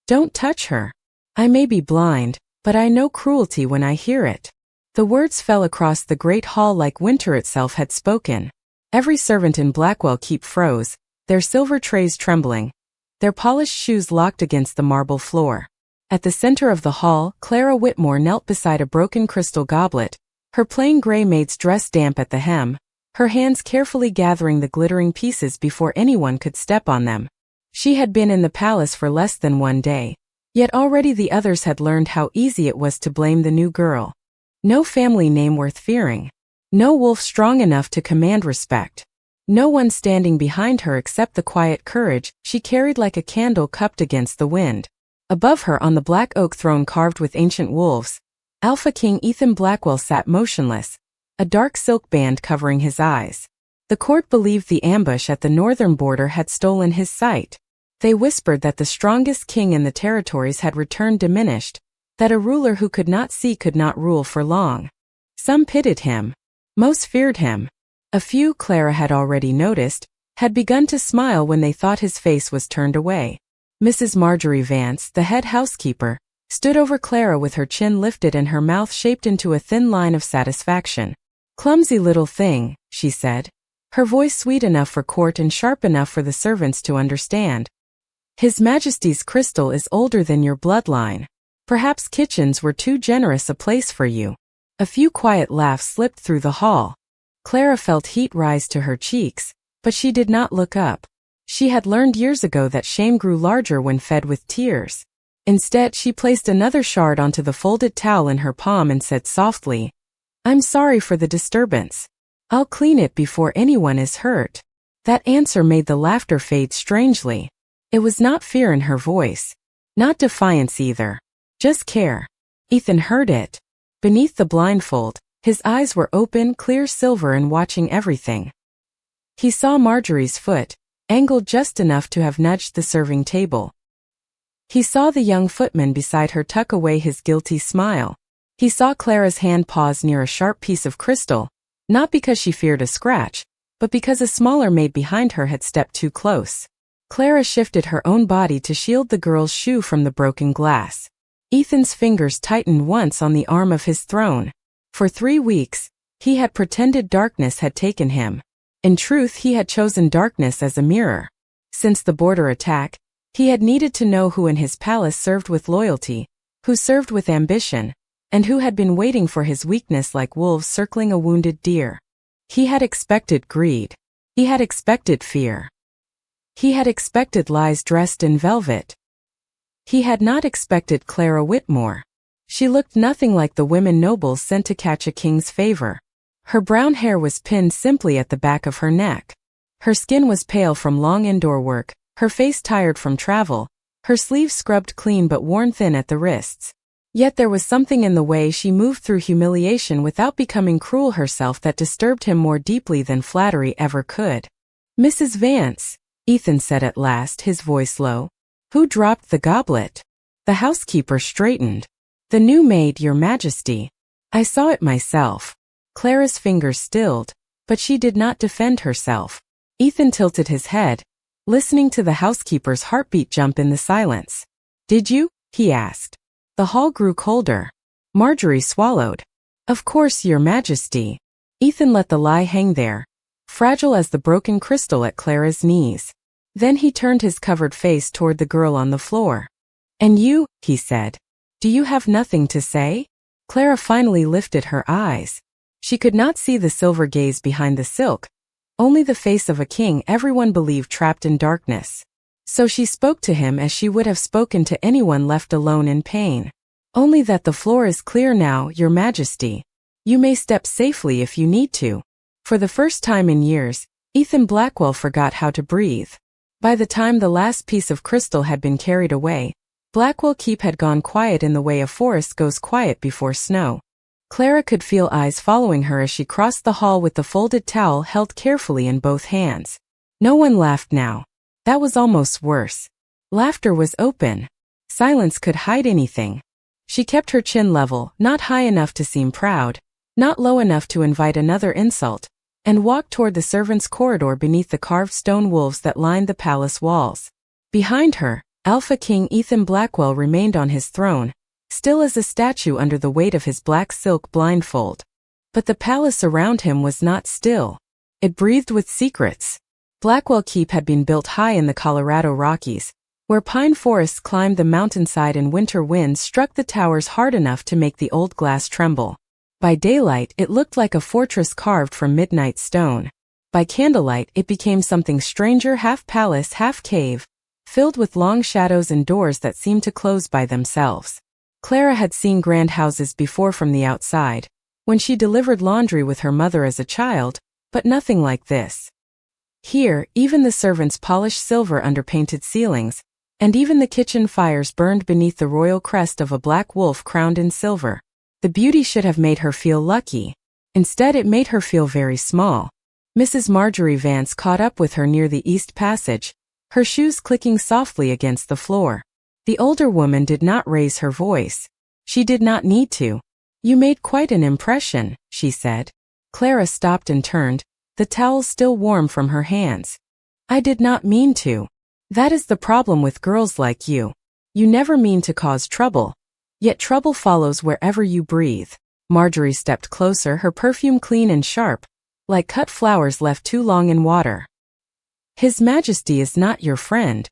Don't touch her. I may be blind, but I know cruelty when I hear it. The words fell across the great hall like winter itself had spoken. Every servant in Blackwell Keep froze, their silver trays trembling, their polished shoes locked against the marble floor. At the center of the hall, Clara Whitmore knelt beside a broken crystal goblet, her plain gray maid's dress damp at the hem, her hands carefully gathering the glittering pieces before anyone could step on them. She had been in the palace for less than one day, yet already the others had learned how easy it was to blame the new girl. No family name worth fearing. No wolf strong enough to command respect. No one standing behind her except the quiet courage she carried like a candle cupped against the wind. Above her on the black oak throne carved with ancient wolves, Alpha King Ethan Blackwell sat motionless, a dark silk band covering his eyes. The court believed the ambush at the northern border had stolen his sight. They whispered that the strongest king in the territories had returned diminished, that a ruler who could not see could not rule for long. Some pitied him. Most feared him. A few, Clara had already noticed, had begun to smile when they thought his face was turned away. Mrs. Marjorie Vance, the head housekeeper, stood over Clara with her chin lifted and her mouth shaped into a thin line of satisfaction. "Clumsy little thing," she said, her voice sweet enough for court and sharp enough for the servants to understand. "His Majesty's crystal is older than your bloodline. Perhaps kitchens were too generous a place for you." A few quiet laughs slipped through the hall. Clara felt heat rise to her cheeks, but she did not look up. She had learned years ago that shame grew larger when fed with tears. Instead, she placed another shard onto the folded towel in her palm and said softly, "I'm sorry for the disturbance. I'll clean it before anyone is hurt." That answer made the laughter fade strangely. It was not fear in her voice. Not defiance either. Just care. Ethan heard it. Beneath the blindfold, his eyes were open, clear silver and watching everything. He saw Marjorie's foot, angled just enough to have nudged the serving table. He saw the young footman beside her tuck away his guilty smile. He saw Clara's hand pause near a sharp piece of crystal, not because she feared a scratch, but because a smaller maid behind her had stepped too close. Clara shifted her own body to shield the girl's shoe from the broken glass. Ethan's fingers tightened once on the arm of his throne. For 3 weeks, he had pretended darkness had taken him. In truth, he had chosen darkness as a mirror. Since the border attack, he had needed to know who in his palace served with loyalty, who served with ambition, and who had been waiting for his weakness like wolves circling a wounded deer. He had expected greed. He had expected fear. He had expected lies dressed in velvet. He had not expected Clara Whitmore. She looked nothing like the women nobles sent to catch a king's favor. Her brown hair was pinned simply at the back of her neck. Her skin was pale from long indoor work, her face tired from travel, her sleeves scrubbed clean but worn thin at the wrists. Yet there was something in the way she moved through humiliation without becoming cruel herself that disturbed him more deeply than flattery ever could. "Mrs. Vance," Ethan said at last, his voice low. "Who dropped the goblet?" The housekeeper straightened. "The new maid, Your Majesty. I saw it myself." Clara's fingers stilled, but she did not defend herself. Ethan tilted his head, listening to the housekeeper's heartbeat jump in the silence. "Did you?" he asked. The hall grew colder. Marjorie swallowed. "Of course, Your Majesty." Ethan let the lie hang there, fragile as the broken crystal at Clara's knees. Then he turned his covered face toward the girl on the floor. "And you," he said. "Do you have nothing to say?" Clara finally lifted her eyes. She could not see the silver gaze behind the silk, only the face of a king everyone believed trapped in darkness. So she spoke to him as she would have spoken to anyone left alone in pain. "Only that the floor is clear now, Your Majesty. You may step safely if you need to." For the first time in years, Ethan Blackwell forgot how to breathe. By the time the last piece of crystal had been carried away, Blackwell Keep had gone quiet in the way a forest goes quiet before snow. Clara could feel eyes following her as she crossed the hall with the folded towel held carefully in both hands. No one laughed now. That was almost worse. Laughter was open. Silence could hide anything. She kept her chin level, not high enough to seem proud, not low enough to invite another insult, and walked toward the servants' corridor beneath the carved stone wolves that lined the palace walls. Behind her, Alpha King Ethan Blackwell remained on his throne, still as a statue under the weight of his black silk blindfold. But the palace around him was not still. It breathed with secrets. Blackwell Keep had been built high in the Colorado Rockies, where pine forests climbed the mountainside and winter winds struck the towers hard enough to make the old glass tremble. By daylight, it looked like a fortress carved from midnight stone. By candlelight, it became something stranger, half palace, half cave, filled with long shadows and doors that seemed to close by themselves. Clara had seen grand houses before from the outside, when she delivered laundry with her mother as a child, but nothing like this. Here, even the servants polished silver under painted ceilings, and even the kitchen fires burned beneath the royal crest of a black wolf crowned in silver. The beauty should have made her feel lucky. Instead, it made her feel very small. Mrs. Marjorie Vance caught up with her near the East Passage, her shoes clicking softly against the floor. The older woman did not raise her voice. She did not need to. "You made quite an impression," she said. Clara stopped and turned, the towel still warm from her hands. "I did not mean to. That is the problem with girls like you. You never mean to cause trouble. Yet trouble follows wherever you breathe." Marjorie stepped closer, her perfume clean and sharp, like cut flowers left too long in water. "His Majesty is not your friend.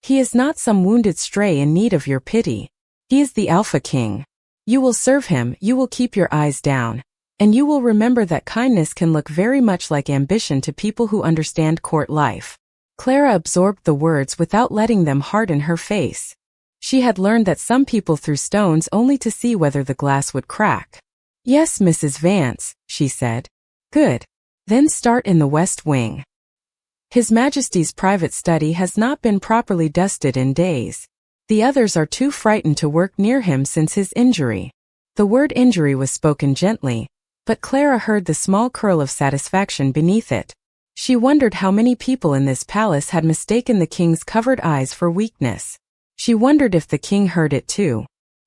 He is not some wounded stray in need of your pity. He is the Alpha King. You will serve him, you will keep your eyes down, and you will remember that kindness can look very much like ambition to people who understand court life." Clara absorbed the words without letting them harden her face. She had learned that some people threw stones only to see whether the glass would crack. "Yes, Mrs. Vance," she said. "Good. Then start in the West Wing. His Majesty's private study has not been properly dusted in days. The others are too frightened to work near him since his injury." The word injury was spoken gently, but Clara heard the small curl of satisfaction beneath it. She wondered how many people in this palace had mistaken the king's covered eyes for weakness. She wondered if the king heard it too.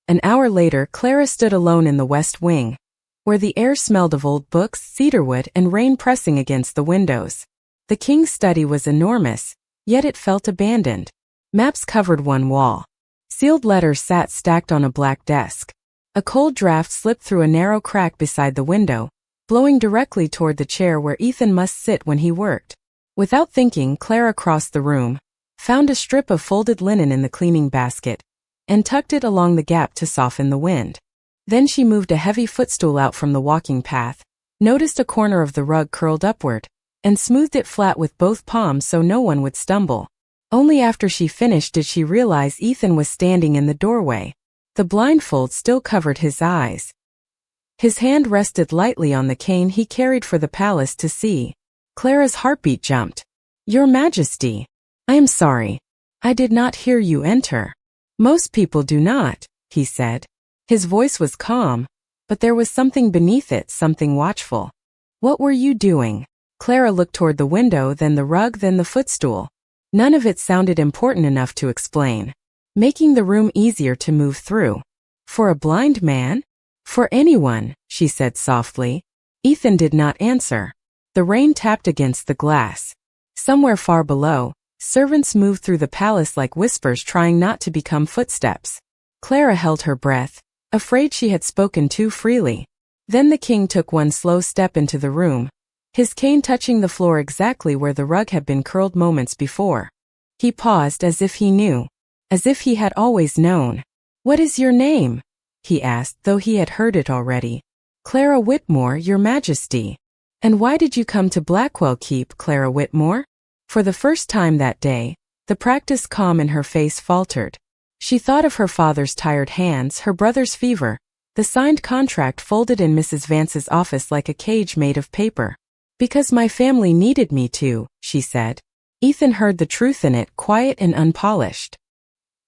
An hour later, Clara stood alone in the West Wing, where the air smelled of old books, cedarwood, and rain pressing against the windows. The king's study was enormous, yet it felt abandoned. Maps covered one wall. Sealed letters sat stacked on a black desk. A cold draft slipped through a narrow crack beside the window, blowing directly toward the chair where Ethan must sit when he worked. Without thinking, Clara crossed the room, found a strip of folded linen in the cleaning basket, and tucked it along the gap to soften the wind. Then she moved a heavy footstool out from the walking path, noticed a corner of the rug curled upward, and smoothed it flat with both palms so no one would stumble. Only after she finished did she realize Ethan was standing in the doorway. The blindfold still covered his eyes. His hand rested lightly on the cane he carried for the palace to see. Clara's heartbeat jumped. "Your Majesty, I am sorry. I did not hear you enter." "Most people do not," he said. His voice was calm, but there was something beneath it, something watchful. "What were you doing?" Clara looked toward the window, then the rug, then the footstool. None of it sounded important enough to explain. "Making the room easier to move through." "For a blind man?" "For anyone," she said softly. Ethan did not answer. The rain tapped against the glass. Somewhere far below, servants moved through the palace like whispers, trying not to become footsteps. Clara held her breath, afraid she had spoken too freely. Then the king took one slow step into the room, his cane touching the floor exactly where the rug had been curled moments before. He paused as if he knew, as if he had always known. "What is your name?" he asked, though he had heard it already. "Clara Whitmore, Your Majesty." "And why did you come to Blackwell Keep, Clara Whitmore?" For the first time that day, the practiced calm in her face faltered. She thought of her father's tired hands, her brother's fever, the signed contract folded in Mrs. Vance's office like a cage made of paper. "Because my family needed me to," she said. Ethan heard the truth in it, quiet and unpolished.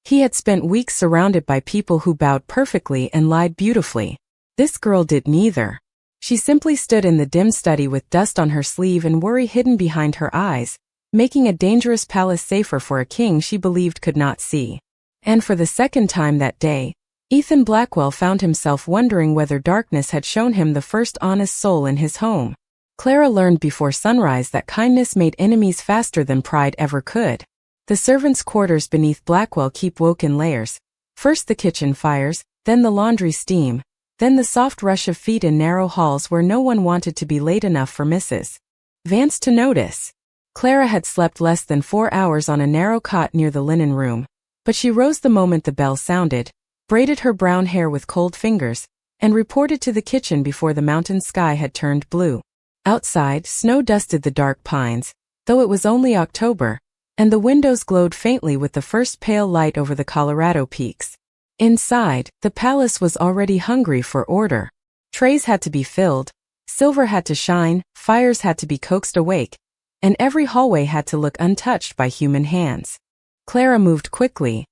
He had spent weeks surrounded by people who bowed perfectly and lied beautifully. This girl did neither. She simply stood in the dim study with dust on her sleeve and worry hidden behind her eyes, making a dangerous palace safer for a king she believed could not see. And for the second time that day, Ethan Blackwell found himself wondering whether darkness had shown him the first honest soul in his home. Clara learned before sunrise that kindness made enemies faster than pride ever could. The servants' quarters beneath Blackwell Keep woke in layers. First the kitchen fires, then the laundry steam, then the soft rush of feet in narrow halls where no one wanted to be late enough for Mrs. Vance to notice. Clara had slept less than 4 hours on a narrow cot near the linen room, but she rose the moment the bell sounded, braided her brown hair with cold fingers, and reported to the kitchen before the mountain sky had turned blue. Outside, snow dusted the dark pines, though it was only October, and the windows glowed faintly with the first pale light over the Colorado peaks. Inside, the palace was already hungry for order. Trays had to be filled, silver had to shine, fires had to be coaxed awake, and every hallway had to look untouched by human hands. Clara moved quickly,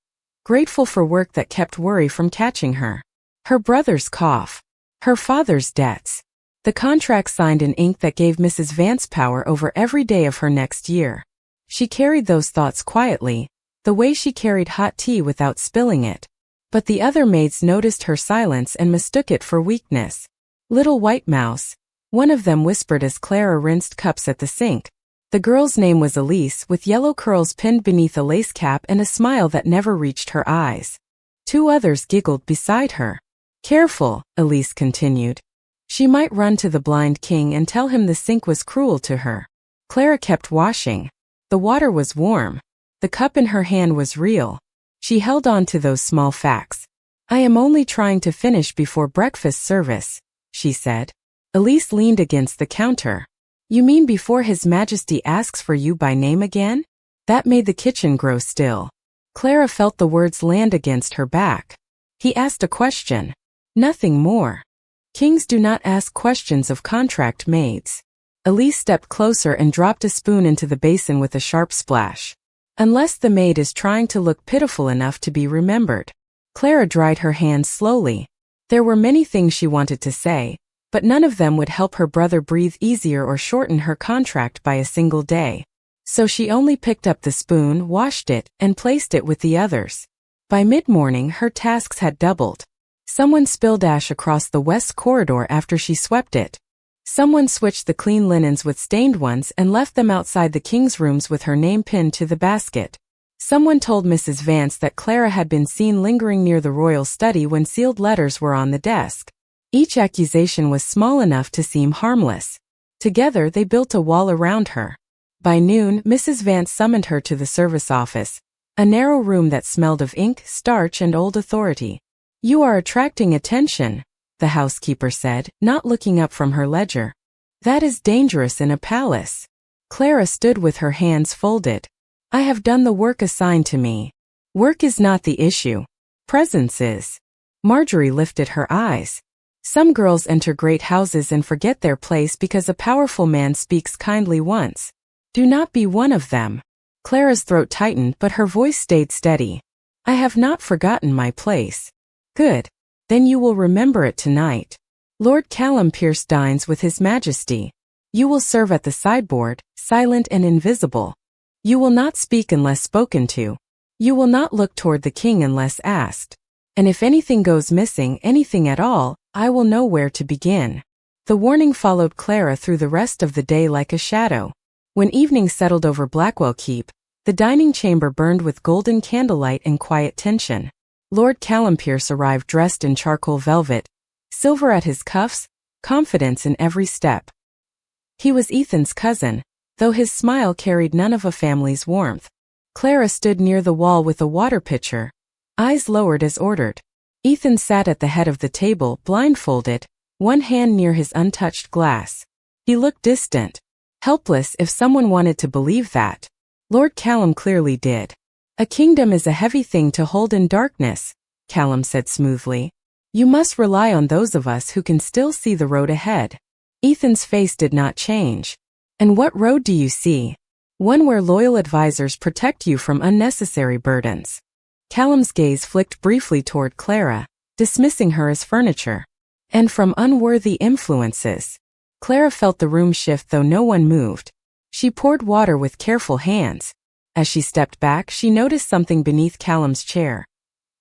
grateful for work that kept worry from catching her. Her brother's cough. Her father's debts. The contract signed in ink that gave Mrs. Vance power over every day of her next year. She carried those thoughts quietly, the way she carried hot tea without spilling it. But the other maids noticed her silence and mistook it for weakness. Little White Mouse, one of them whispered as Clara rinsed cups at the sink. The girl's name was Elise, with yellow curls pinned beneath a lace cap and a smile that never reached her eyes. 2 others giggled beside her. Careful, Elise continued. She might run to the blind king and tell him the sink was cruel to her. Clara kept washing. The water was warm. The cup in her hand was real. She held on to those small facts. I am only trying to finish before breakfast service, she said. Elise leaned against the counter. You mean before His Majesty asks for you by name again? That made the kitchen grow still. Clara felt the words land against her back. He asked a question. Nothing more. Kings do not ask questions of contract maids. Elise stepped closer and dropped a spoon into the basin with a sharp splash. Unless the maid is trying to look pitiful enough to be remembered. Clara dried her hands slowly. There were many things she wanted to say, but none of them would help her brother breathe easier or shorten her contract by a single day. So she only picked up the spoon, washed it, and placed it with the others. By mid-morning her tasks had doubled. Someone spilled ash across the west corridor after she swept it. Someone switched the clean linens with stained ones and left them outside the king's rooms with her name pinned to the basket. Someone told Mrs. Vance that Clara had been seen lingering near the royal study when sealed letters were on the desk. Each accusation was small enough to seem harmless. Together they built a wall around her. By noon, Mrs. Vance summoned her to the service office, a narrow room that smelled of ink, starch, and old authority. You are attracting attention, the housekeeper said, not looking up from her ledger. That is dangerous in a palace. Clara stood with her hands folded. I have done the work assigned to me. Work is not the issue. Presence is. Marjorie lifted her eyes. Some girls enter great houses and forget their place because a powerful man speaks kindly once. Do not be one of them. Clara's throat tightened, but her voice stayed steady. I have not forgotten my place. Good. Then you will remember it tonight. Lord Callum Pierce dines with His Majesty. You will serve at the sideboard, silent and invisible. You will not speak unless spoken to. You will not look toward the king unless asked. And if anything goes missing, anything at all, I will know where to begin. The warning followed Clara through the rest of the day like a shadow. When evening settled over Blackwell Keep, the dining chamber burned with golden candlelight and quiet tension. Lord Callum Pierce arrived dressed in charcoal velvet, silver at his cuffs, confidence in every step. He was Ethan's cousin, though his smile carried none of a family's warmth. Clara stood near the wall with a water pitcher, eyes lowered as ordered. Ethan sat at the head of the table, blindfolded, one hand near his untouched glass. He looked distant, helpless if someone wanted to believe that. Lord Callum clearly did. A kingdom is a heavy thing to hold in darkness, Callum said smoothly. You must rely on those of us who can still see the road ahead. Ethan's face did not change. And what road do you see? One where loyal advisors protect you from unnecessary burdens. Callum's gaze flicked briefly toward Clara, dismissing her as furniture. And from unworthy influences. Clara felt the room shift though no one moved. She poured water with careful hands. As she stepped back, she noticed something beneath Callum's chair.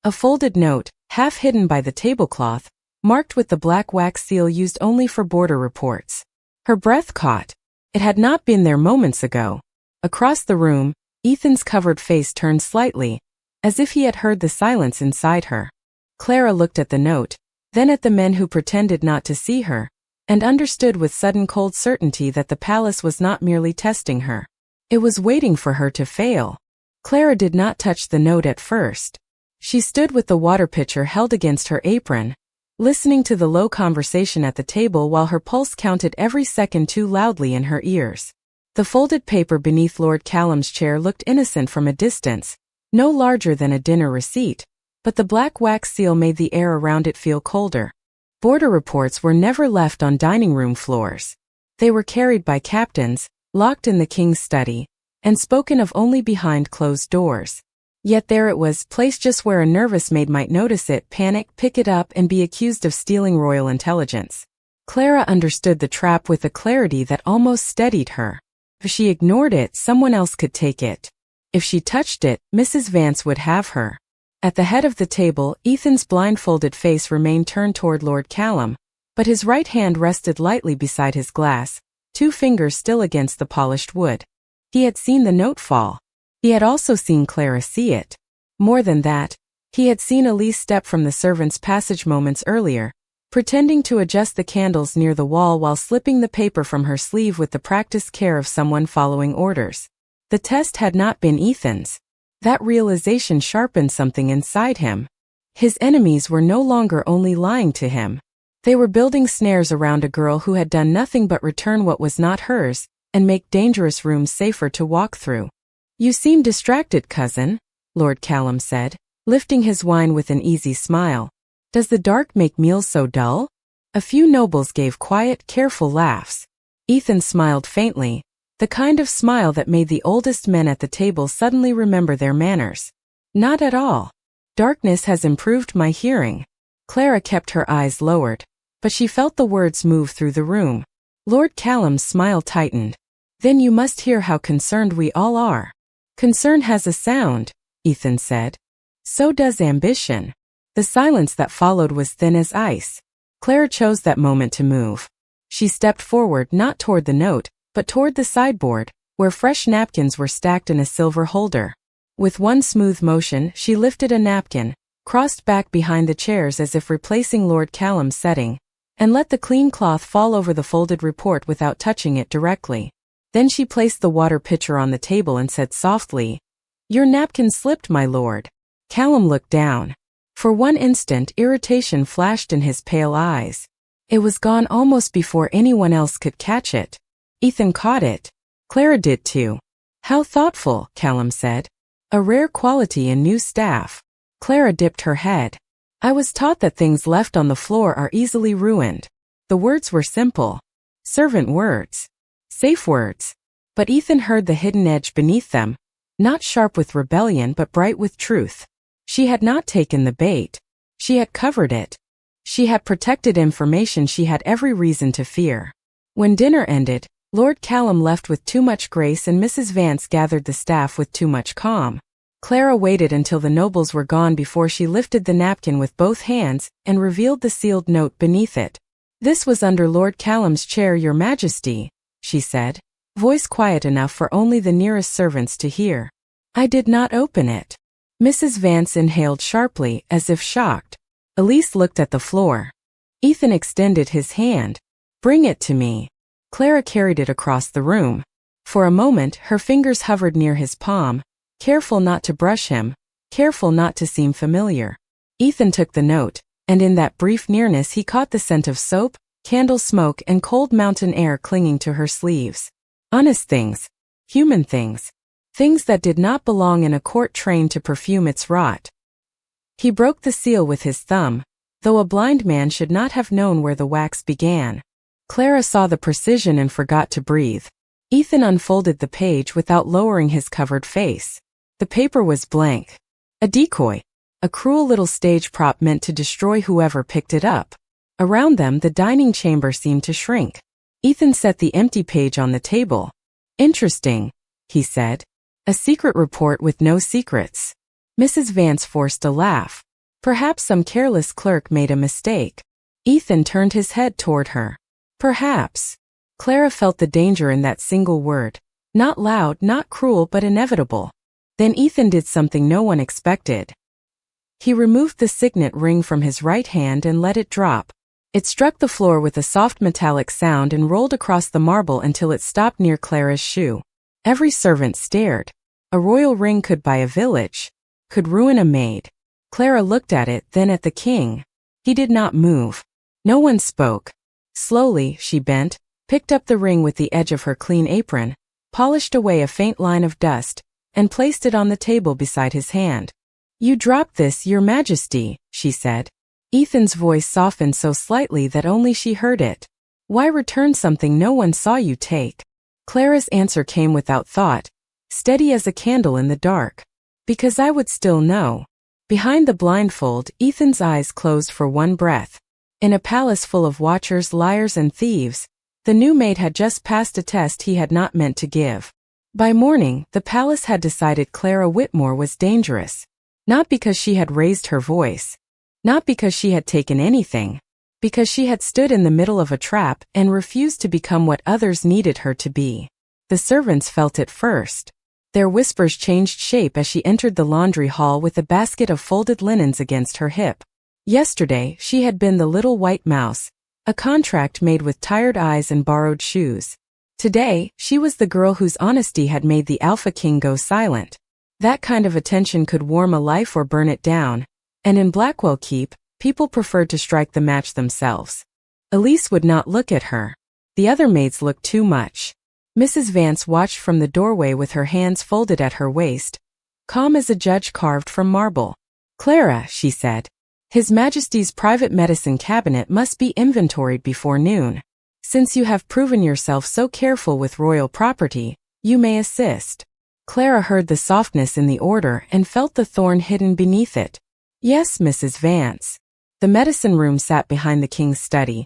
A folded note, half hidden by the tablecloth, marked with the black wax seal used only for border reports. Her breath caught. It had not been there moments ago. Across the room, Ethan's covered face turned slightly, as if he had heard the silence inside her. Clara looked at the note, then at the men who pretended not to see her, and understood with sudden cold certainty that the palace was not merely testing her. It was waiting for her to fail. Clara did not touch the note at first. She stood with the water pitcher held against her apron, listening to the low conversation at the table while her pulse counted every second too loudly in her ears. The folded paper beneath Lord Callum's chair looked innocent from a distance, no larger than a dinner receipt, but the black wax seal made the air around it feel colder. Border reports were never left on dining room floors. They were carried by captains, locked in the king's study, and spoken of only behind closed doors. Yet there it was, placed just where a nervous maid might notice it, panic, pick it up, and be accused of stealing royal intelligence. Clara understood the trap with a clarity that almost steadied her. If she ignored it, someone else could take it. If she touched it, Mrs. Vance would have her. At the head of the table, Ethan's blindfolded face remained turned toward Lord Callum, but his right hand rested lightly beside his glass, 2 fingers still against the polished wood. He had seen the note fall. He had also seen Clara see it. More than that, he had seen Elise step from the servants' passage moments earlier, pretending to adjust the candles near the wall while slipping the paper from her sleeve with the practiced care of someone following orders. The test had not been Ethan's. That realization sharpened something inside him. His enemies were no longer only lying to him. They were building snares around a girl who had done nothing but return what was not hers, and make dangerous rooms safer to walk through. "You seem distracted, cousin," Lord Callum said, lifting his wine with an easy smile. "Does the dark make meals so dull?" A few nobles gave quiet, careful laughs. Ethan smiled faintly, the kind of smile that made the oldest men at the table suddenly remember their manners. "Not at all. Darkness has improved my hearing." Clara kept her eyes lowered, but she felt the words move through the room. Lord Callum's smile tightened. "Then you must hear how concerned we all are." "Concern has a sound," Ethan said. "So does ambition." The silence that followed was thin as ice. Clara chose that moment to move. She stepped forward, not toward the note, but toward the sideboard, where fresh napkins were stacked in a silver holder. With one smooth motion, she lifted a napkin, crossed back behind the chairs as if replacing Lord Callum's setting, and let the clean cloth fall over the folded report without touching it directly. Then she placed the water pitcher on the table and said softly, "Your napkin slipped, my lord." Callum looked down. For one instant, irritation flashed in his pale eyes. It was gone almost before anyone else could catch it. Ethan caught it. Clara did too. "How thoughtful," Callum said. "A rare quality in new staff." Clara dipped her head. "I was taught that things left on the floor are easily ruined." The words were simple. Servant words. Safe words. But Ethan heard the hidden edge beneath them, not sharp with rebellion but bright with truth. She had not taken the bait. She had covered it. She had protected information she had every reason to fear. When dinner ended, Lord Callum left with too much grace and Mrs. Vance gathered the staff with too much calm. Clara waited until the nobles were gone before she lifted the napkin with both hands and revealed the sealed note beneath it. "This was under Lord Callum's chair, Your Majesty," she said, voice quiet enough for only the nearest servants to hear. "I did not open it." Mrs. Vance inhaled sharply, as if shocked. Elise looked at the floor. Ethan extended his hand. "Bring it to me." Clara carried it across the room. For a moment, her fingers hovered near his palm, careful not to brush him, careful not to seem familiar. Ethan took the note, and in that brief nearness he caught the scent of soap, candle smoke, and cold mountain air clinging to her sleeves. Honest things. Human things. Things that did not belong in a court trained to perfume its rot. He broke the seal with his thumb, though a blind man should not have known where the wax began. Clara saw the precision and forgot to breathe. Ethan unfolded the page without lowering his covered face. The paper was blank. A decoy. A cruel little stage prop meant to destroy whoever picked it up. Around them, the dining chamber seemed to shrink. Ethan set the empty page on the table. "Interesting," he said. "A secret report with no secrets." Mrs. Vance forced a laugh. Perhaps some careless clerk made a mistake. Ethan turned his head toward her. Perhaps. Clara felt the danger in that single word. Not loud, not cruel, but inevitable. Then Ethan did something no one expected. He removed the signet ring from his right hand and let it drop. It struck the floor with a soft metallic sound and rolled across the marble until it stopped near Clara's shoe. Every servant stared. A royal ring could buy a village, could ruin a maid. Clara looked at it, then at the king. He did not move. No one spoke. Slowly, she bent, picked up the ring with the edge of her clean apron, polished away a faint line of dust, and placed it on the table beside his hand. "You dropped this, Your Majesty," she said. Ethan's voice softened so slightly that only she heard it. "Why return something no one saw you take?" Clara's answer came without thought, steady as a candle in the dark. "Because I would still know." Behind the blindfold, Ethan's eyes closed for one breath. In a palace full of watchers, liars, and thieves, the new maid had just passed a test he had not meant to give. By morning, the palace had decided Clara Whitmore was dangerous. Not because she had raised her voice. Not because she had taken anything. Because she had stood in the middle of a trap and refused to become what others needed her to be. The servants felt it first. Their whispers changed shape as she entered the laundry hall with a basket of folded linens against her hip. Yesterday, she had been the little white mouse, a contract made with tired eyes and borrowed shoes. Today, she was the girl whose honesty had made the Alpha King go silent. That kind of attention could warm a life or burn it down, and in Blackwell Keep, people preferred to strike the match themselves. Elise would not look at her. The other maids looked too much. Mrs. Vance watched from the doorway with her hands folded at her waist, calm as a judge carved from marble. "Clara," she said, "His Majesty's private medicine cabinet must be inventoried before noon. Since you have proven yourself so careful with royal property, you may assist." Clara heard the softness in the order and felt the thorn hidden beneath it. "Yes, Mrs. Vance." The medicine room sat behind the king's study,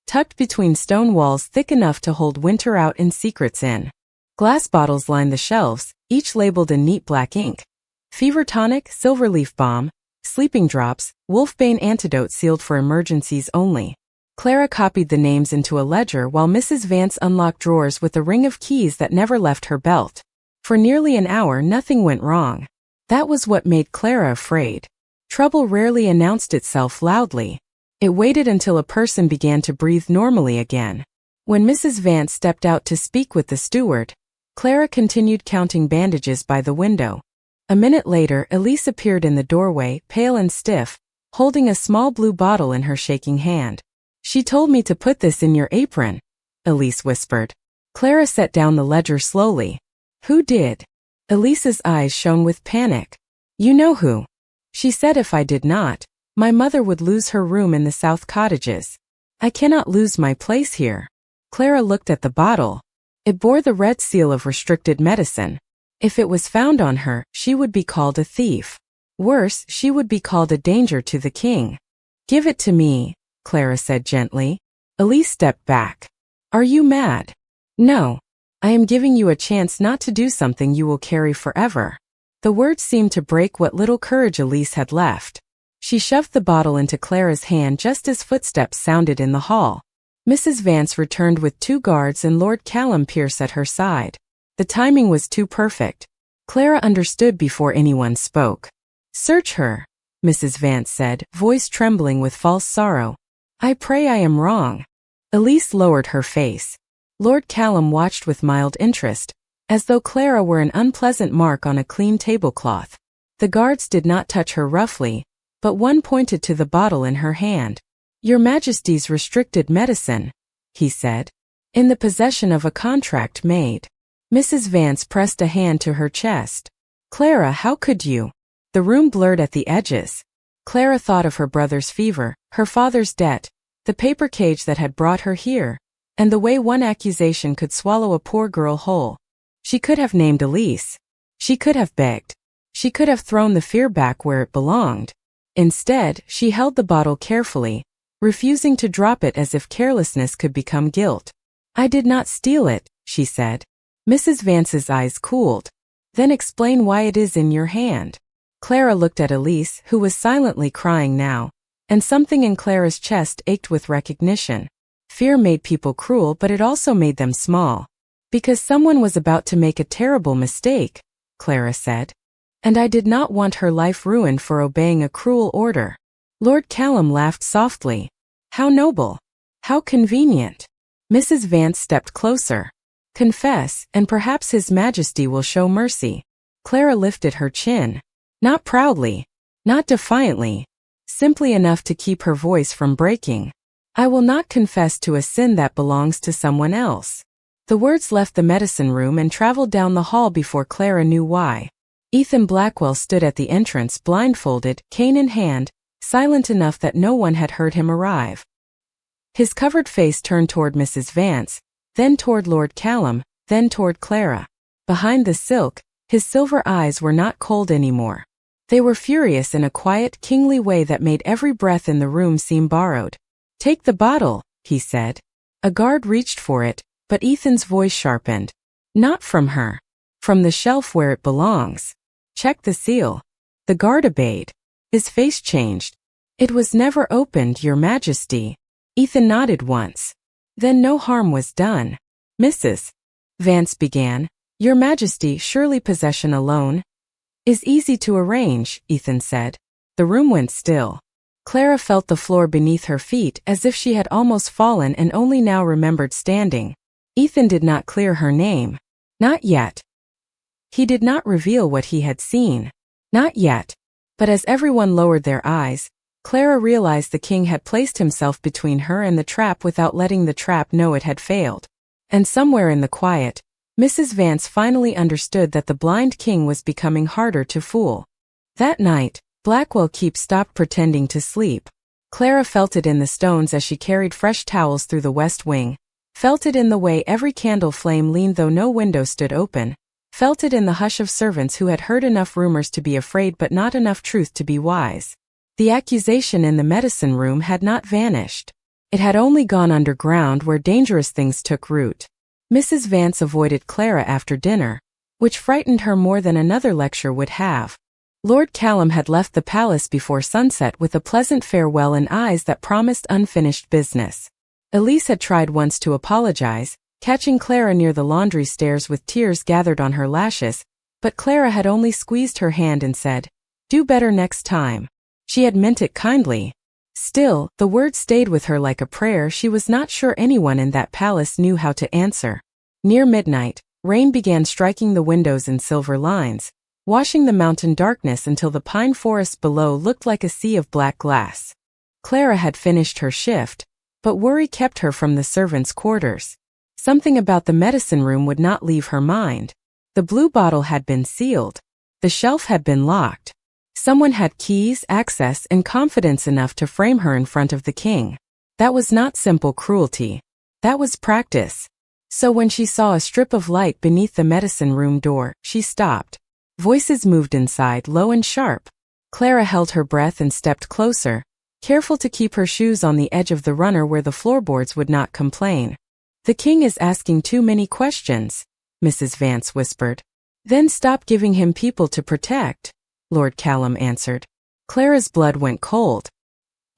tucked between stone walls thick enough to hold winter out and secrets in. Glass bottles lined the shelves, each labeled in neat black ink. Fever tonic, silver leaf balm, sleeping drops, wolfbane antidote sealed for emergencies only. Clara copied the names into a ledger while Mrs. Vance unlocked drawers with a ring of keys that never left her belt. For nearly an hour nothing went wrong. That was what made Clara afraid. Trouble rarely announced itself loudly. It waited until a person began to breathe normally again. When Mrs. Vance stepped out to speak with the steward, Clara continued counting bandages by the window. A minute later, Elise appeared in the doorway, pale and stiff, holding a small blue bottle in her shaking hand. "She told me to put this in your apron," Elise whispered. Clara set down the ledger slowly. "Who did?" Elise's eyes shone with panic. "You know who. She said if I did not, my mother would lose her room in the South Cottages. I cannot lose my place here." Clara looked at the bottle. It bore the red seal of restricted medicine. If it was found on her, she would be called a thief. Worse, she would be called a danger to the king. "Give it to me," Clara said gently. Elise stepped back. "Are you mad?" "No. I am giving you a chance not to do something you will carry forever." The words seemed to break what little courage Elise had left. She shoved the bottle into Clara's hand just as footsteps sounded in the hall. Mrs. Vance returned with 2 guards and Lord Callum Pierce at her side. The timing was too perfect. Clara understood before anyone spoke. "Search her," Mrs. Vance said, voice trembling with false sorrow. "I pray I am wrong." Elise lowered her face. Lord Callum watched with mild interest, as though Clara were an unpleasant mark on a clean tablecloth. The guards did not touch her roughly, but one pointed to the bottle in her hand. "Your Majesty's restricted medicine," he said, "in the possession of a contract maid." Mrs. Vance pressed a hand to her chest. "Clara, how could you?" The room blurred at the edges. Clara thought of her brother's fever, her father's debt, the paper cage that had brought her here, and the way one accusation could swallow a poor girl whole. She could have named Elise. She could have begged. She could have thrown the fear back where it belonged. Instead, she held the bottle carefully, refusing to drop it as if carelessness could become guilt. "I did not steal it," she said. Mrs. Vance's eyes cooled. "Then explain why it is in your hand." Clara looked at Elise, who was silently crying now, and something in Clara's chest ached with recognition. Fear made people cruel, but it also made them small. Because someone was about to make a terrible mistake, Clara said. And I did not want her life ruined for obeying a cruel order. Lord Callum laughed softly. How noble. How convenient. Mrs. Vance stepped closer. Confess, and perhaps His Majesty will show mercy. Clara lifted her chin. Not proudly. Not defiantly. Simply enough to keep her voice from breaking. I will not confess to a sin that belongs to someone else. The words left the medicine room and traveled down the hall before Clara knew why. Ethan Blackwell stood at the entrance blindfolded, cane in hand, silent enough that no one had heard him arrive. His covered face turned toward Mrs. Vance, then toward Lord Callum, then toward Clara. Behind the silk, his silver eyes were not cold anymore. They were furious in a quiet, kingly way that made every breath in the room seem borrowed. Take the bottle, he said. A guard reached for it, but Ethan's voice sharpened. Not from her. From the shelf where it belongs. Check the seal. The guard obeyed. His face changed. It was never opened, Your Majesty. Ethan nodded once. Then no harm was done. Mrs. Vance began. Your Majesty, surely possession alone is easy to arrange, Ethan said. The room went still. Clara felt the floor beneath her feet as if she had almost fallen and only now remembered standing. Ethan did not clear her name. Not yet. He did not reveal what he had seen. Not yet. But as everyone lowered their eyes, Clara realized the king had placed himself between her and the trap without letting the trap know it had failed. And somewhere in the quiet, Mrs. Vance finally understood that the blind king was becoming harder to fool. That night, Blackwell Keep stopped pretending to sleep. Clara felt it in the stones as she carried fresh towels through the west wing, felt it in the way every candle flame leaned though no window stood open, felt it in the hush of servants who had heard enough rumors to be afraid but not enough truth to be wise. The accusation in the medicine room had not vanished. It had only gone underground where dangerous things took root. Mrs. Vance avoided Clara after dinner, which frightened her more than another lecture would have. Lord Callum had left the palace before sunset with a pleasant farewell and eyes that promised unfinished business. Elise had tried once to apologize, catching Clara near the laundry stairs with tears gathered on her lashes, but Clara had only squeezed her hand and said, "Do better next time." She had meant it kindly. Still, the words stayed with her like a prayer she was not sure anyone in that palace knew how to answer. Near midnight, rain began striking the windows in silver lines, washing the mountain darkness until the pine forest below looked like a sea of black glass. Clara had finished her shift, but worry kept her from the servants' quarters. Something about the medicine room would not leave her mind. The blue bottle had been sealed. The shelf had been locked. Someone had keys, access, and confidence enough to frame her in front of the king. That was not simple cruelty. That was practice. So when she saw a strip of light beneath the medicine room door, she stopped. Voices moved inside, low and sharp. Clara held her breath and stepped closer, careful to keep her shoes on the edge of the runner where the floorboards would not complain. The king is asking too many questions, Mrs. Vance whispered. Then stop giving him people to protect, Lord Callum answered. Clara's blood went cold.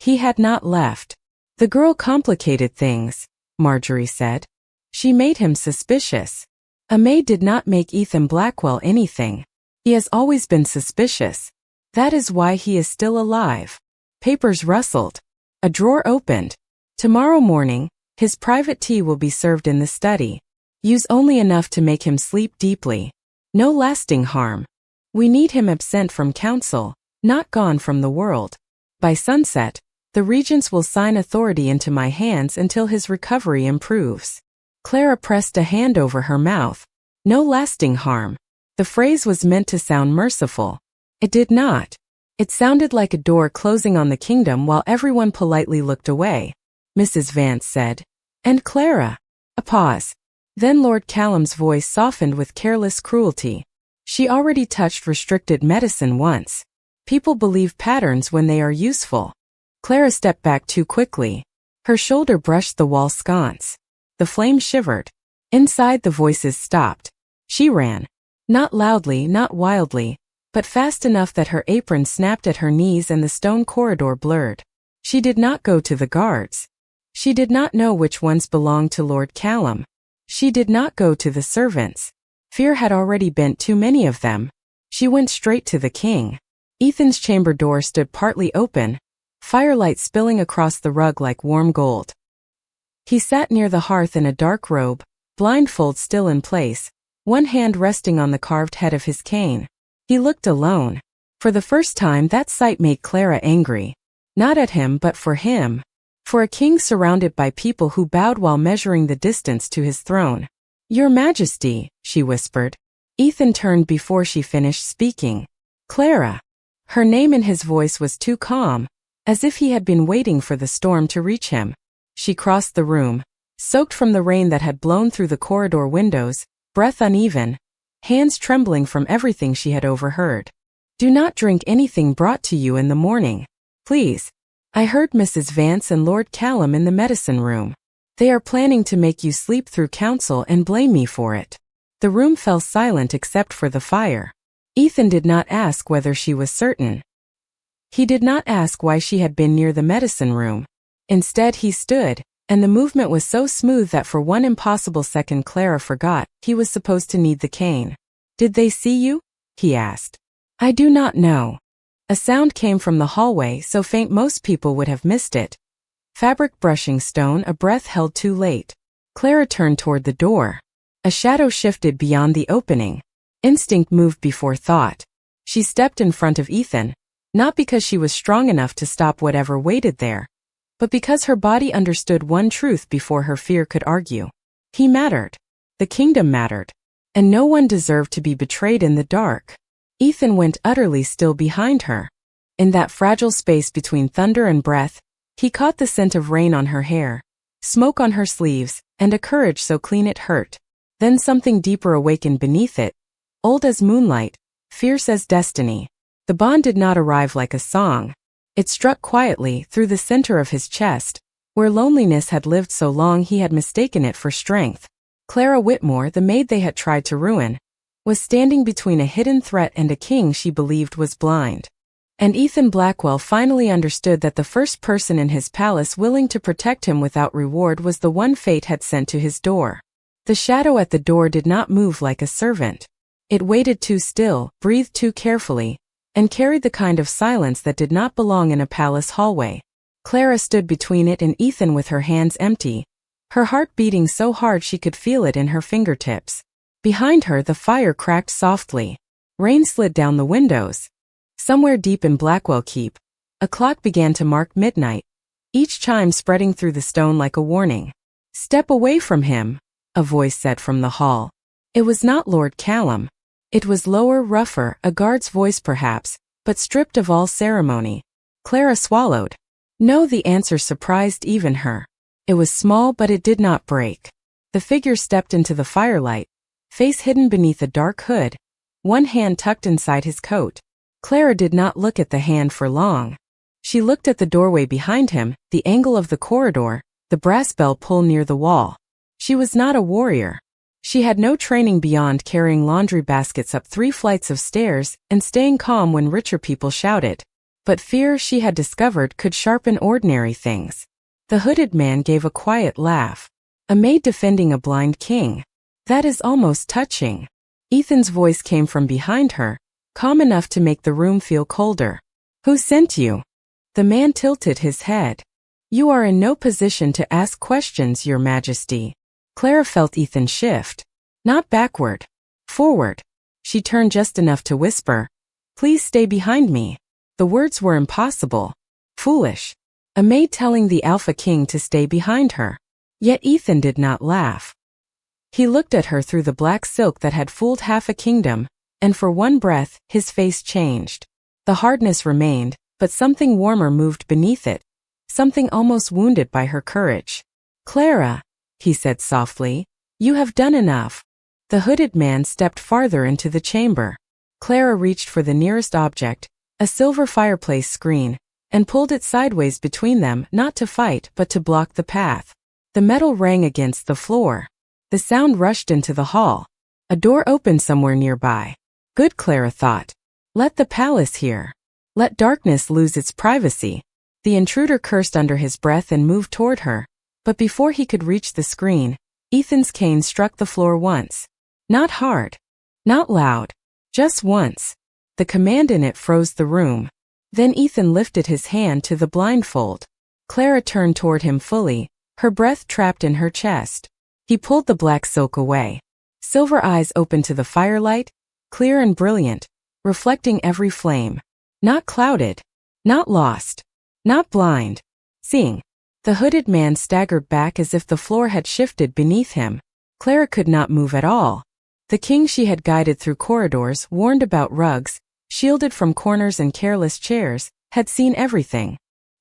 He had not left. The girl complicated things, Marjorie said. She made him suspicious. A maid did not make Ethan Blackwell anything. He has always been suspicious. That is why he is still alive. Papers rustled. A drawer opened. Tomorrow morning, his private tea will be served in the study. Use only enough to make him sleep deeply. No lasting harm. We need him absent from council, not gone from the world. By sunset, the regents will sign authority into my hands until his recovery improves. Clara pressed a hand over her mouth. No lasting harm. The phrase was meant to sound merciful. It did not. It sounded like a door closing on the kingdom while everyone politely looked away. Mrs. Vance said. And Clara. A pause. Then Lord Callum's voice softened with careless cruelty. She already touched restricted medicine once. People believe patterns when they are useful. Clara stepped back too quickly. Her shoulder brushed the wall sconce. The flame shivered. Inside the voices stopped. She ran. Not loudly, not wildly, but fast enough that her apron snapped at her knees and the stone corridor blurred. She did not go to the guards. She did not know which ones belonged to Lord Callum. She did not go to the servants. Fear had already bent too many of them. She went straight to the king. Ethan's chamber door stood partly open, firelight spilling across the rug like warm gold. He sat near the hearth in a dark robe, blindfold still in place, one hand resting on the carved head of his cane. He looked alone. For the first time that sight made Clara angry. Not at him but for him. For a king surrounded by people who bowed while measuring the distance to his throne. "Your Majesty," she whispered. Ethan turned before she finished speaking. "Clara." Her name in his voice was too calm, as if he had been waiting for the storm to reach him. She crossed the room, soaked from the rain that had blown through the corridor windows, breath uneven, hands trembling from everything she had overheard. "Do not drink anything brought to you in the morning. Please. I heard Mrs. Vance and Lord Callum in the medicine room. They are planning to make you sleep through council and blame me for it." The room fell silent except for the fire. Ethan did not ask whether she was certain. He did not ask why she had been near the medicine room. Instead he stood, and the movement was so smooth that for one impossible second Clara forgot he was supposed to need the cane. "Did they see you?" he asked. "I do not know." A sound came from the hallway so faint most people would have missed it. Fabric brushing stone, a breath held too late. Clara turned toward the door. A shadow shifted beyond the opening. Instinct moved before thought. She stepped in front of Ethan, not because she was strong enough to stop whatever waited there, but because her body understood one truth before her fear could argue. He mattered. The kingdom mattered. And no one deserved to be betrayed in the dark. Ethan went utterly still behind her. In that fragile space between thunder and breath, he caught the scent of rain on her hair, smoke on her sleeves, and a courage so clean it hurt. Then something deeper awakened beneath it, old as moonlight, fierce as destiny. The bond did not arrive like a song. It struck quietly through the center of his chest, where loneliness had lived so long he had mistaken it for strength. Clara Whitmore, the maid they had tried to ruin, was standing between a hidden threat and a king she believed was blind. And Ethan Blackwell finally understood that the first person in his palace willing to protect him without reward was the one fate had sent to his door. The shadow at the door did not move like a servant. It waited too still, breathed too carefully, and carried the kind of silence that did not belong in a palace hallway. Clara stood between it and Ethan with her hands empty, her heart beating so hard she could feel it in her fingertips. Behind her the fire cracked softly. Rain slid down the windows. Somewhere deep in Blackwell Keep, a clock began to mark midnight, each chime spreading through the stone like a warning. "Step away from him," a voice said from the hall. It was not Lord Callum. It was lower, rougher, a guard's voice perhaps, but stripped of all ceremony. Clara swallowed. No, the answer surprised even her. It was small but it did not break. The figure stepped into the firelight, face hidden beneath a dark hood, one hand tucked inside his coat. Clara did not look at the hand for long. She looked at the doorway behind him, the angle of the corridor, the brass bell pull near the wall. She was not a warrior. She had no training beyond carrying laundry baskets up 3 flights of stairs and staying calm when richer people shouted. But fear, she had discovered, could sharpen ordinary things. The hooded man gave a quiet laugh. A maid defending a blind king. That is almost touching. Ethan's voice came from behind her, calm enough to make the room feel colder. "Who sent you?" The man tilted his head. "You are in no position to ask questions, Your Majesty." Clara felt Ethan shift. Not backward. Forward. She turned just enough to whisper, "Please stay behind me." The words were impossible. Foolish. A maid telling the Alpha King to stay behind her. Yet Ethan did not laugh. He looked at her through the black silk that had fooled half a kingdom, and for one breath, his face changed. The hardness remained, but something warmer moved beneath it, something almost wounded by her courage. "Clara," he said softly, "you have done enough." The hooded man stepped farther into the chamber. Clara reached for the nearest object, a silver fireplace screen, and pulled it sideways between them, not to fight but to block the path. The metal rang against the floor. The sound rushed into the hall. A door opened somewhere nearby. Good, Clara thought. Let the palace hear. Let darkness lose its privacy. The intruder cursed under his breath and moved toward her, but before he could reach the screen, Ethan's cane struck the floor once. Not hard. Not loud. Just once. The command in it froze the room. Then Ethan lifted his hand to the blindfold. Clara turned toward him fully, her breath trapped in her chest. He pulled the black silk away. Silver eyes opened to the firelight, clear and brilliant, reflecting every flame. Not clouded. Not lost. Not blind. Seeing. The hooded man staggered back as if the floor had shifted beneath him. Clara could not move at all. The king she had guided through corridors, warned about rugs, shielded from corners and careless chairs, had seen everything.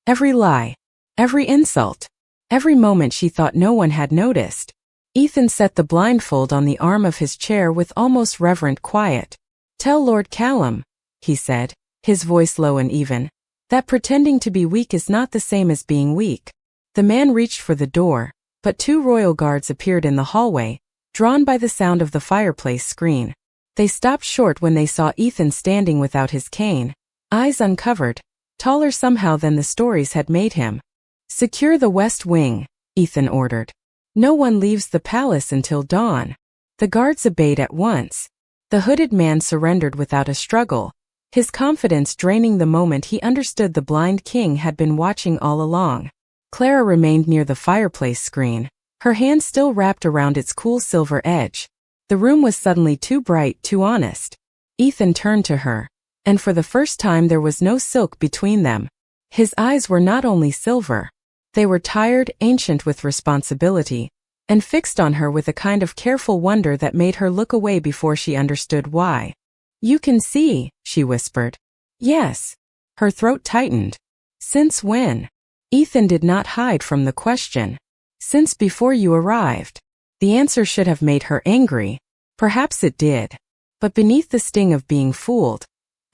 Every lie. Every insult. Every moment she thought no one had noticed. Ethan set the blindfold on the arm of his chair with almost reverent quiet. "Tell Lord Callum," he said, his voice low and even, "that pretending to be weak is not the same as being weak." The man reached for the door, but 2 royal guards appeared in the hallway, drawn by the sound of the fireplace screen. They stopped short when they saw Ethan standing without his cane, eyes uncovered, taller somehow than the stories had made him. "Secure the west wing," Ethan ordered. "No one leaves the palace until dawn." The guards obeyed at once. The hooded man surrendered without a struggle, his confidence draining the moment he understood the blind king had been watching all along. Clara remained near the fireplace screen, her hand still wrapped around its cool silver edge. The room was suddenly too bright, too honest. Ethan turned to her, and for the first time there was no silk between them. His eyes were not only silver. They were tired, ancient with responsibility, and fixed on her with a kind of careful wonder that made her look away before she understood why. "You can see," she whispered. "Yes." Her throat tightened. "Since when?" Ethan did not hide from the question. "Since before you arrived." The answer should have made her angry. Perhaps it did. But beneath the sting of being fooled,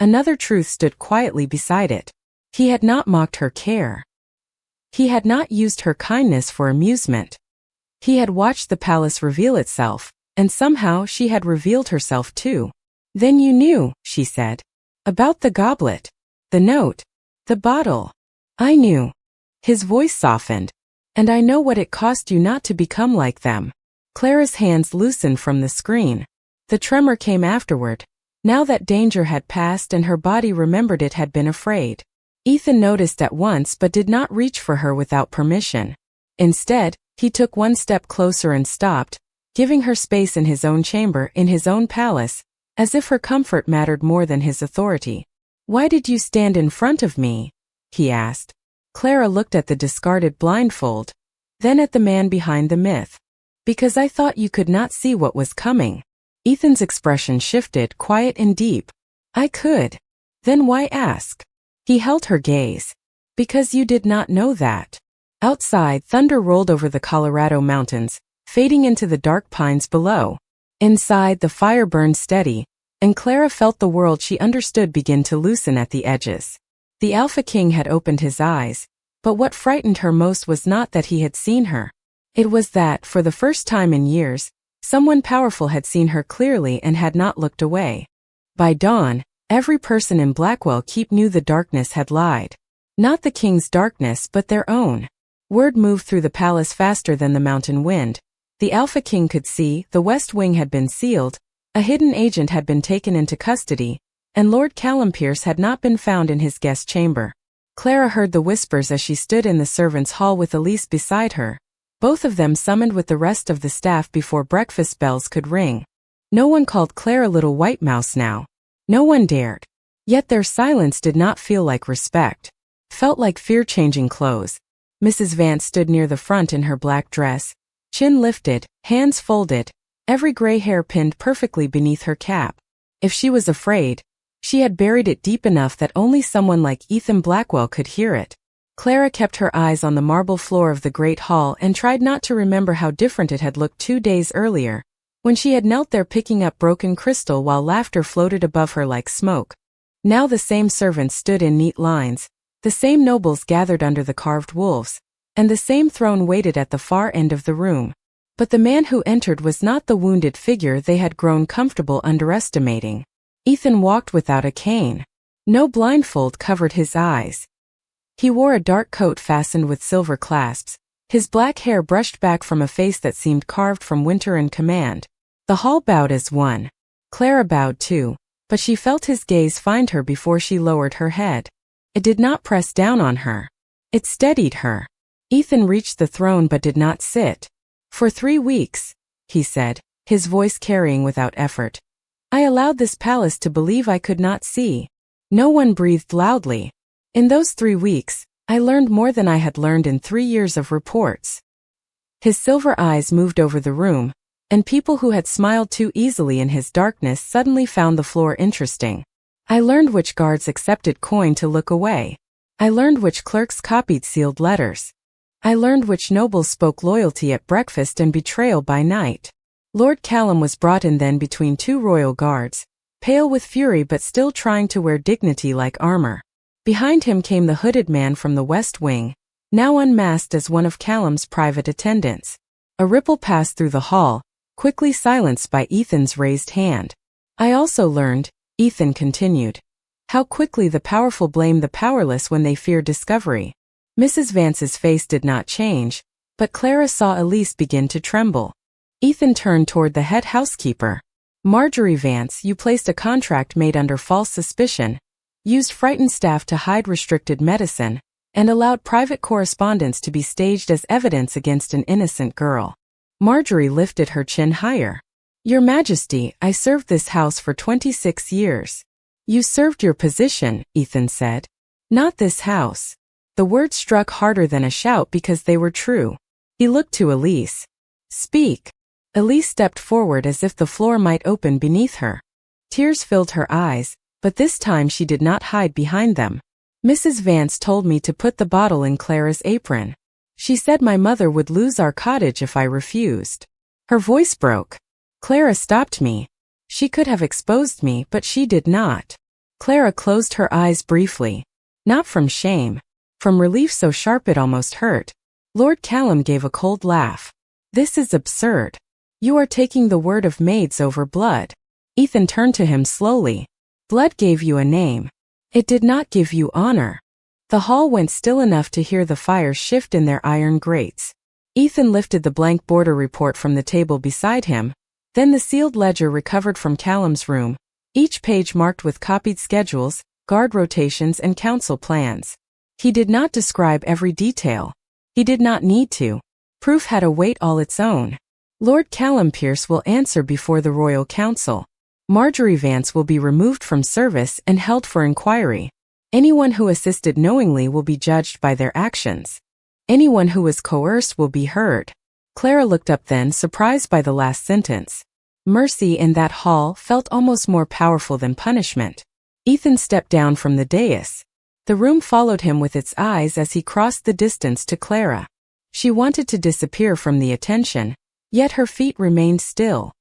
another truth stood quietly beside it. He had not mocked her care. He had not used her kindness for amusement. He had watched the palace reveal itself, and somehow she had revealed herself too. "Then you knew," she said. "About the goblet, the note, the bottle." "I knew." His voice softened. "And I know what it cost you not to become like them." Clara's hands loosened from the screen. The tremor came afterward. Now that danger had passed and her body remembered it had been afraid. Ethan noticed at once but did not reach for her without permission. Instead, he took one step closer and stopped, giving her space in his own chamber, in his own palace, as if her comfort mattered more than his authority. "Why did you stand in front of me?" he asked. Clara looked at the discarded blindfold, then at the man behind the myth. "Because I thought you could not see what was coming." Ethan's expression shifted, quiet and deep. "I could." "Then why ask?" He held her gaze. "Because you did not know that." Outside, thunder rolled over the Colorado mountains, fading into the dark pines below. Inside, the fire burned steady, and Clara felt the world she understood begin to loosen at the edges. The Alpha King had opened his eyes, but what frightened her most was not that he had seen her. It was that, for the first time in years, someone powerful had seen her clearly and had not looked away. By dawn, every person in Blackwell Keep knew the darkness had lied. Not the king's darkness but their own. Word moved through the palace faster than the mountain wind. The Alpha King could see, the West Wing had been sealed, a hidden agent had been taken into custody, and Lord Callum Pierce had not been found in his guest chamber. Clara heard the whispers as she stood in the servants' hall with Elise beside her, both of them summoned with the rest of the staff before breakfast bells could ring. No one called Clara Little White Mouse now. No one dared. Yet their silence did not feel like respect. Felt like fear changing clothes. Mrs. Vance stood near the front in her black dress, chin lifted, hands folded, every gray hair pinned perfectly beneath her cap. If she was afraid, she had buried it deep enough that only someone like Ethan Blackwell could hear it. Clara kept her eyes on the marble floor of the great hall and tried not to remember how different it had looked 2 days earlier, when she had knelt there picking up broken crystal while laughter floated above her like smoke. Now the same servants stood in neat lines, the same nobles gathered under the carved wolves, and the same throne waited at the far end of the room. But the man who entered was not the wounded figure they had grown comfortable underestimating. Ethan walked without a cane. No blindfold covered his eyes. He wore a dark coat fastened with silver clasps, His black hair brushed back from a face that seemed carved from winter and command. The hall bowed as one. Clara bowed too, but she felt his gaze find her before she lowered her head. It did not press down on her. It steadied her. Ethan reached the throne but did not sit. "For 3 weeks," he said, his voice carrying without effort, "I allowed this palace to believe I could not see." No one breathed loudly. In those 3 weeks, I learned more than I had learned in 3 years of reports. His silver eyes moved over the room, and people who had smiled too easily in his darkness suddenly found the floor interesting. I learned which guards accepted coin to look away. I learned which clerks copied sealed letters. I learned which nobles spoke loyalty at breakfast and betrayal by night. Lord Callum was brought in then between 2 royal guards, pale with fury but still trying to wear dignity like armor. Behind him came the hooded man from the West Wing, now unmasked as one of Callum's private attendants. A ripple passed through the hall, quickly silenced by Ethan's raised hand. "I also learned," Ethan continued, "how quickly the powerful blame the powerless when they fear discovery." Mrs. Vance's face did not change, but Clara saw Elise begin to tremble. Ethan turned toward the head housekeeper. "Marjorie Vance, you placed a contract made under false suspicion, used frightened staff to hide restricted medicine, and allowed private correspondence to be staged as evidence against an innocent girl." Marjorie lifted her chin higher. "Your Majesty, I served this house for 26 years. "You served your position," Ethan said. "Not this house." The words struck harder than a shout because they were true. He looked to Elise. "Speak." Elise stepped forward as if the floor might open beneath her. Tears filled her eyes, but this time she did not hide behind them. "Mrs. Vance told me to put the bottle in Clara's apron. She said my mother would lose our cottage if I refused." Her voice broke. "Clara stopped me. She could have exposed me, but she did not." Clara closed her eyes briefly. Not from shame. From relief so sharp it almost hurt. Lord Callum gave a cold laugh. "This is absurd. You are taking the word of maids over blood." Ethan turned to him slowly. "Blood gave you a name. It did not give you honor." The hall went still enough to hear the fires shift in their iron grates. Ethan lifted the blank border report from the table beside him, then the sealed ledger recovered from Callum's room, each page marked with copied schedules, guard rotations and council plans. He did not describe every detail. He did not need to. Proof had a weight all its own. Lord Callum Pierce will answer before the Royal Council. Marjorie Vance will be removed from service and held for inquiry. Anyone who assisted knowingly will be judged by their actions. Anyone who was coerced will be heard. Clara looked up then, surprised by the last sentence. Mercy in that hall felt almost more powerful than punishment. Ethan stepped down from the dais. The room followed him with its eyes as he crossed the distance to Clara. She wanted to disappear from the attention, yet her feet remained still.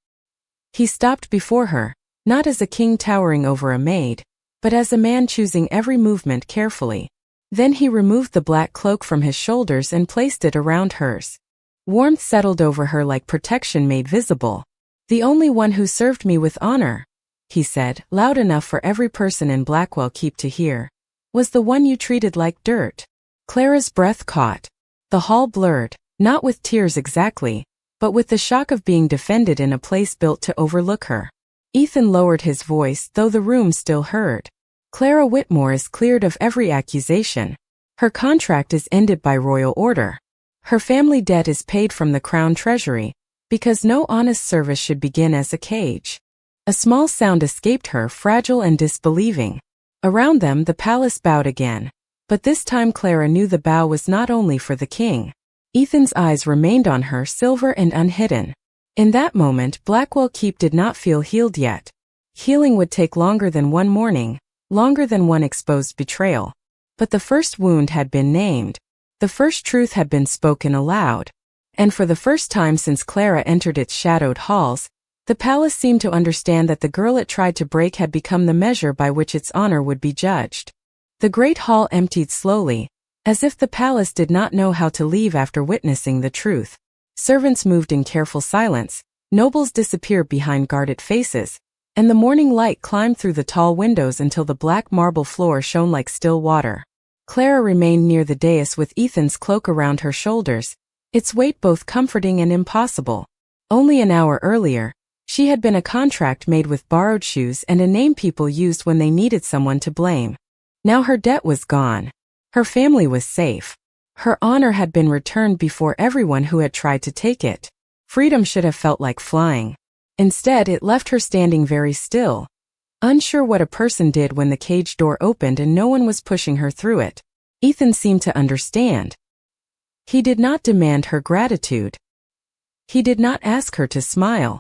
He stopped before her, not as a king towering over a maid, but as a man choosing every movement carefully. Then he removed the black cloak from his shoulders and placed it around hers. Warmth settled over her like protection made visible. "The only one who served me with honor," he said, loud enough for every person in Blackwell Keep to hear, "was the one you treated like dirt." Clara's breath caught. The hall blurred, not with tears exactly, but with the shock of being defended in a place built to overlook her. Ethan lowered his voice, though the room still heard. "Clara Whitmore is cleared of every accusation. Her contract is ended by royal order. Her family debt is paid from the crown treasury, because no honest service should begin as a cage." A small sound escaped her, fragile and disbelieving. Around them the palace bowed again, but this time Clara knew the bow was not only for the king. Ethan's eyes remained on her, silver and unhidden. In that moment Blackwell Keep did not feel healed yet. Healing would take longer than one morning, longer than one exposed betrayal. But the first wound had been named. The first truth had been spoken aloud. And for the first time since Clara entered its shadowed halls, the palace seemed to understand that the girl it tried to break had become the measure by which its honor would be judged. The great hall emptied slowly, as if the palace did not know how to leave after witnessing the truth. Servants moved in careful silence, nobles disappeared behind guarded faces, and the morning light climbed through the tall windows until the black marble floor shone like still water. Clara remained near the dais with Ethan's cloak around her shoulders, its weight both comforting and impossible. Only an hour earlier, she had been a contract made with borrowed shoes and a name people used when they needed someone to blame. Now her debt was gone. Her family was safe. Her honor had been returned before everyone who had tried to take it. Freedom should have felt like flying. Instead, it left her standing very still, unsure what a person did when the cage door opened and no one was pushing her through it. Ethan seemed to understand. He did not demand her gratitude. He did not ask her to smile.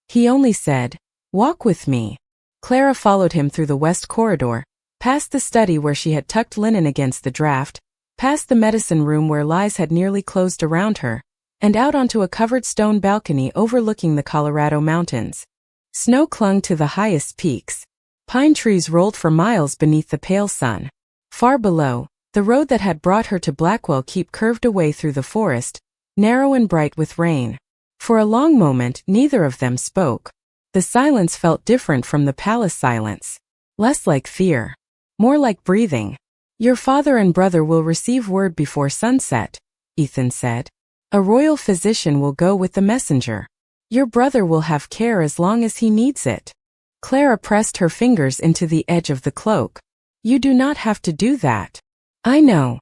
He only said, "Walk with me." Clara followed him through the west corridor, past the study where she had tucked linen against the draft, past the medicine room where lies had nearly closed around her, and out onto a covered stone balcony overlooking the Colorado mountains. Snow clung to the highest peaks. Pine trees rolled for miles beneath the pale sun. Far below, the road that had brought her to Blackwell Keep curved away through the forest, narrow and bright with rain. For a long moment, neither of them spoke. The silence felt different from the palace silence. Less like fear. More like breathing. "Your father and brother will receive word before sunset," Ethan said. "A royal physician will go with the messenger. Your brother will have care as long as he needs it." Clara pressed her fingers into the edge of the cloak. "You do not have to do that." "I know."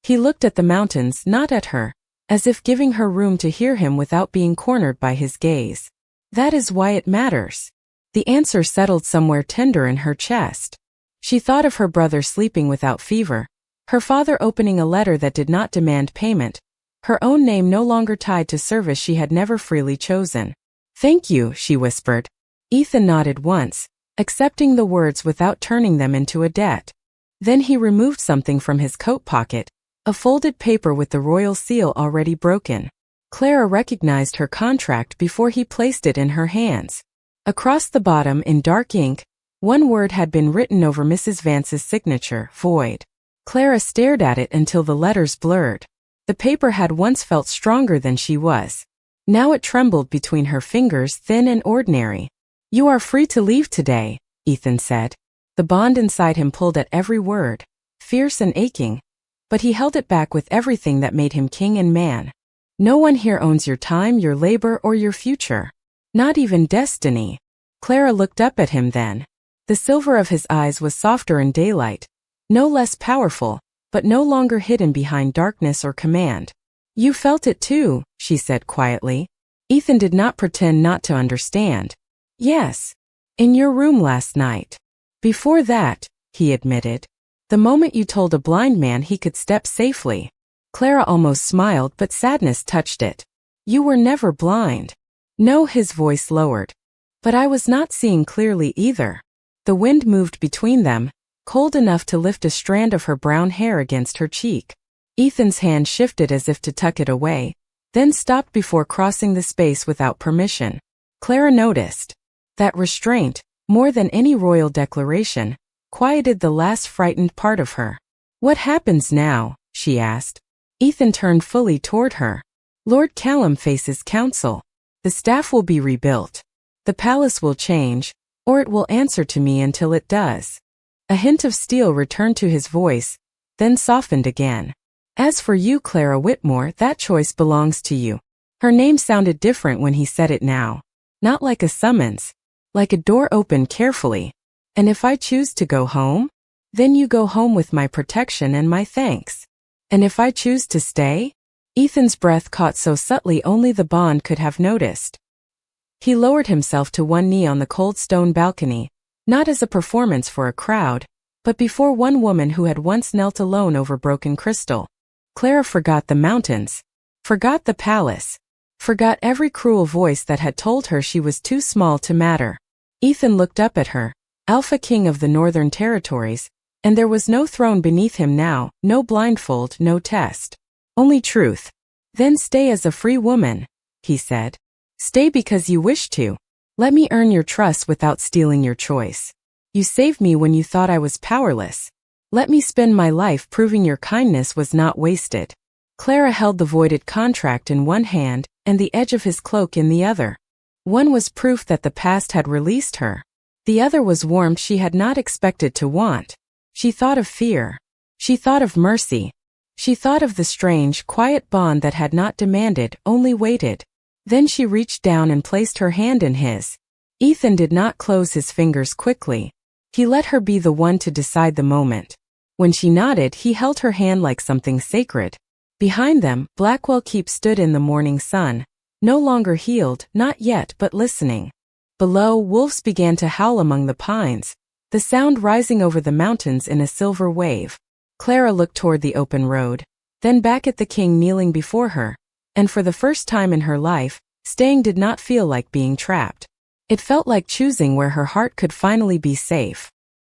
He looked at the mountains, not at her, as if giving her room to hear him without being cornered by his gaze. "That is why it matters." The answer settled somewhere tender in her chest. She thought of her brother sleeping without fever, her father opening a letter that did not demand payment, her own name no longer tied to service she had never freely chosen. "Thank you," she whispered. Ethan nodded once, accepting the words without turning them into a debt. Then he removed something from his coat pocket, a folded paper with the royal seal already broken. Clara recognized her contract before he placed it in her hands. Across the bottom in dark ink, one word had been written over Mrs. Vance's signature, "Void." Clara stared at it until the letters blurred. The paper had once felt stronger than she was. Now it trembled between her fingers, thin and ordinary. "You are free to leave today," Ethan said. The bond inside him pulled at every word, fierce and aching, but he held it back with everything that made him king and man. "No one here owns your time, your labor, or your future. Not even destiny." Clara looked up at him then. The silver of his eyes was softer in daylight, no less powerful, but no longer hidden behind darkness or command. "You felt it too," she said quietly. Ethan did not pretend not to understand. "Yes. In your room last night." "Before that," he admitted. "The moment you told a blind man he could step safely." Clara almost smiled, but sadness touched it. "You were never blind." "No," his voice lowered. "But I was not seeing clearly either." The wind moved between them, cold enough to lift a strand of her brown hair against her cheek. Ethan's hand shifted as if to tuck it away, then stopped before crossing the space without permission. Clara noticed. That restraint, more than any royal declaration, quieted the last frightened part of her. "What happens now?" she asked. Ethan turned fully toward her. "Lord Callum faces council. The staff will be rebuilt. The palace will change, or it will answer to me until it does." A hint of steel returned to his voice, then softened again. "As for you, Clara Whitmore, that choice belongs to you." Her name sounded different when he said it now. Not like a summons. Like a door opened carefully. "And if I choose to go home? Then you go home with my protection and my thanks. And if I choose to stay?" Ethan's breath caught so subtly only the bond could have noticed. He lowered himself to one knee on the cold stone balcony, not as a performance for a crowd, but before one woman who had once knelt alone over broken crystal. Clara forgot the mountains, forgot the palace, forgot every cruel voice that had told her she was too small to matter. Ethan looked up at her, Alpha King of the Northern Territories, and there was no throne beneath him now, no blindfold, no test. Only truth. "Then stay as a free woman," he said. "Stay because you wish to. Let me earn your trust without stealing your choice. You saved me when you thought I was powerless. Let me spend my life proving your kindness was not wasted." Clara held the voided contract in one hand and the edge of his cloak in the other. One was proof that the past had released her. The other was warmth she had not expected to want. She thought of fear. She thought of mercy. She thought of the strange, quiet bond that had not demanded, only waited. Then she reached down and placed her hand in his. Ethan did not close his fingers quickly. He let her be the one to decide the moment. When she nodded, he held her hand like something sacred. Behind them, Blackwell Keep stood in the morning sun, no longer healed, not yet, but listening. Below, wolves began to howl among the pines, the sound rising over the mountains in a silver wave. Clara looked toward the open road, then back at the king kneeling before her, and for the first time in her life, staying did not feel like being trapped. It felt like choosing where her heart could finally be safe.